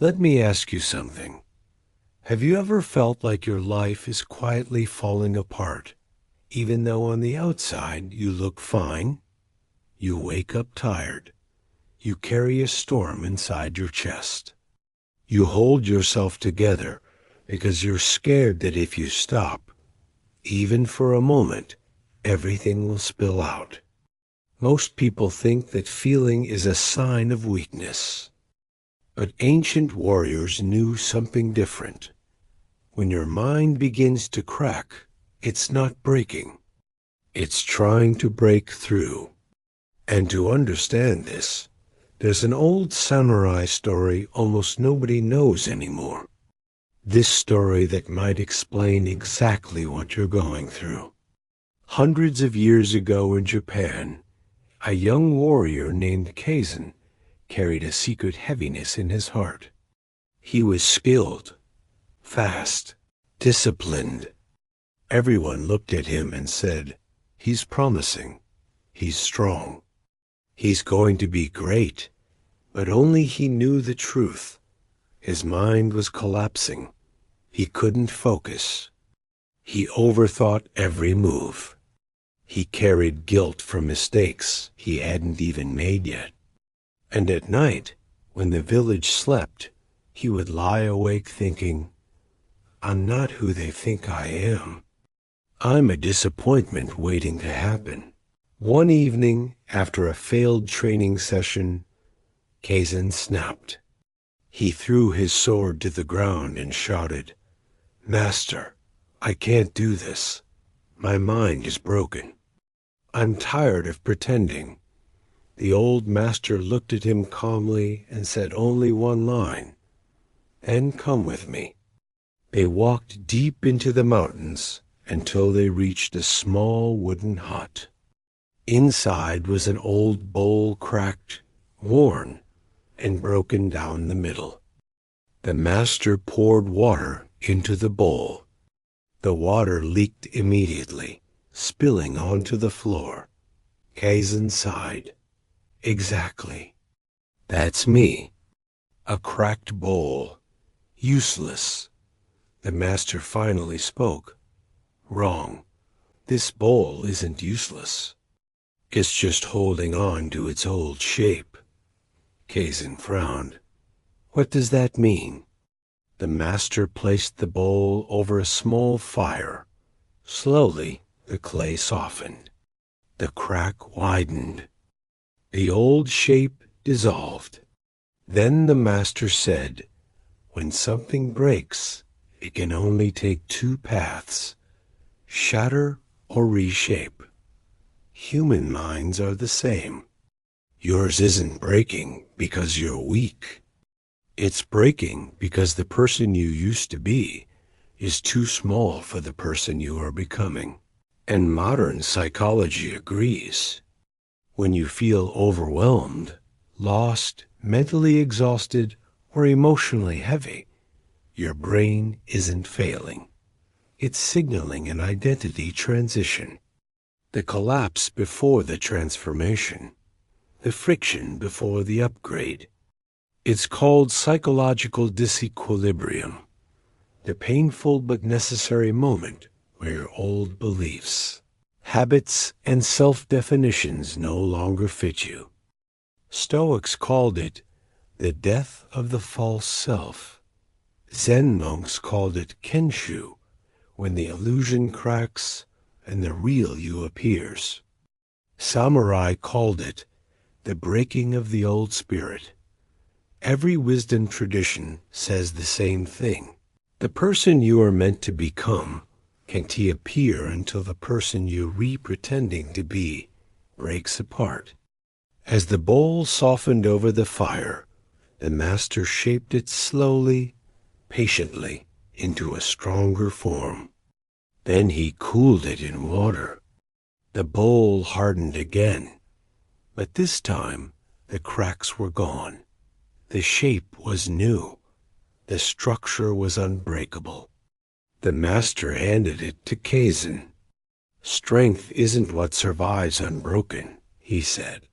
Let me ask you something. Have you ever felt like your life is quietly falling apart, even though on the outside you look fine? You wake up tired. You carry a storm inside your chest. You hold yourself together because you're scared that if you stop, even for a moment, everything will spill out. Most people think that feeling is a sign of weakness. But ancient warriors knew something different. When your mind begins to crack, it's not breaking. It's trying to break through. And to understand this, there's an old samurai story almost nobody knows anymore. This story that might explain exactly what you're going through. Hundreds of years ago in Japan, a young warrior named Kaizen carried a secret heaviness in his heart. He was skilled, fast, disciplined. Everyone looked at him and said, "He's promising. He's strong. He's going to be great." But only he knew the truth. His mind was collapsing. He couldn't focus. He overthought every move. He carried guilt for mistakes he hadn't even made yet. And at night, when the village slept, he would lie awake thinking, "I'm not who they think I am. I'm a disappointment waiting to happen." One evening, after a failed training session, Kaizen snapped. He threw his sword to the ground and shouted, "Master, I can't do this. My mind is broken. I'm tired of pretending." The old master looked at him calmly and said only one line, "Then come with me." They walked deep into the mountains until they reached a small wooden hut. Inside was an old bowl, cracked, worn, and broken down the middle. The master poured water into the bowl. The water leaked immediately, spilling onto the floor. Kaizen sighed. "Exactly. That's me. A cracked bowl. Useless." The master finally spoke. "Wrong. This bowl isn't useless. It's just holding on to its old shape." Kaizen frowned. "What does that mean?" The master placed the bowl over a small fire. Slowly, the clay softened. The crack widened. The old shape dissolved. Then the master said, "When something breaks, it can only take two paths: shatter or reshape. Human minds are the same. Yours isn't breaking because you're weak. It's breaking because the person you used to be is too small for the person you are becoming. And modern psychology agrees. When you feel overwhelmed, lost, mentally exhausted, or emotionally heavy, your brain isn't failing. It's signaling an identity transition. The collapse before the transformation. The friction before the upgrade. It's called psychological disequilibrium. The painful but necessary moment where your old beliefs, habits, and self-definitions no longer fit you. Stoics called it the death of the false self. Zen monks called it kenshō, when the illusion cracks and the real you appears. Samurai called it the breaking of the old spirit. Every wisdom tradition says the same thing. The person you are meant to become can't appear until the person you're re-pretending to be breaks apart. As the bowl softened over the fire, the master shaped it slowly, patiently, into a stronger form. Then he cooled it in water. The bowl hardened again, but this time the cracks were gone. The shape was new. The structure was unbreakable. The master handed it to Kaizen. "Strength isn't what survives unbroken," he said.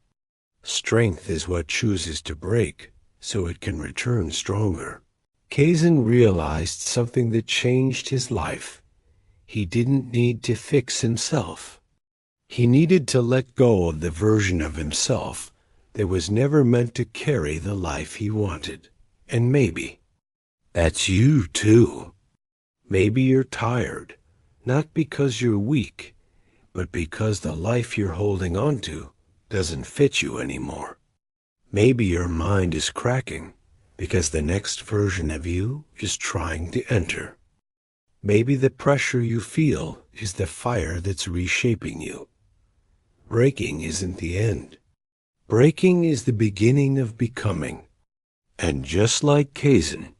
"Strength is what chooses to break so it can return stronger. Kaizen realized something that changed his life. He didn't need to fix himself. He needed to let go of the version of himself that was never meant to carry the life he wanted. And maybe that's you too. Maybe you're tired, not because you're weak, but because the life you're holding on to doesn't fit you anymore. Maybe your mind is cracking because the next version of you is trying to enter. Maybe the pressure you feel is the fire that's reshaping you. Breaking isn't the end. Breaking is the beginning of becoming. And just like Kaizen,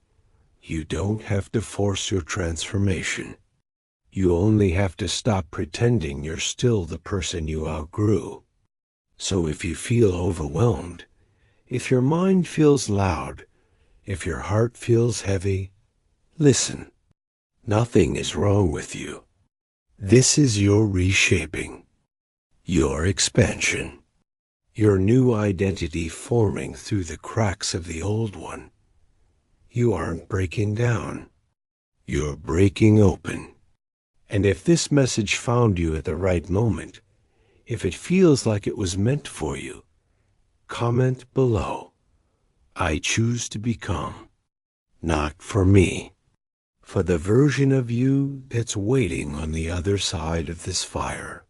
you don't have to force your transformation. You only have to stop pretending you're still the person you outgrew. So if you feel overwhelmed, if your mind feels loud, if your heart feels heavy, listen. Nothing is wrong with you. This is your reshaping, your expansion, your new identity forming through the cracks of the old one. You aren't breaking down. You're breaking open. And if this message found you at the right moment, if it feels like it was meant for you, comment below. I choose to become, not for me, for the version of you that's waiting on the other side of this fire.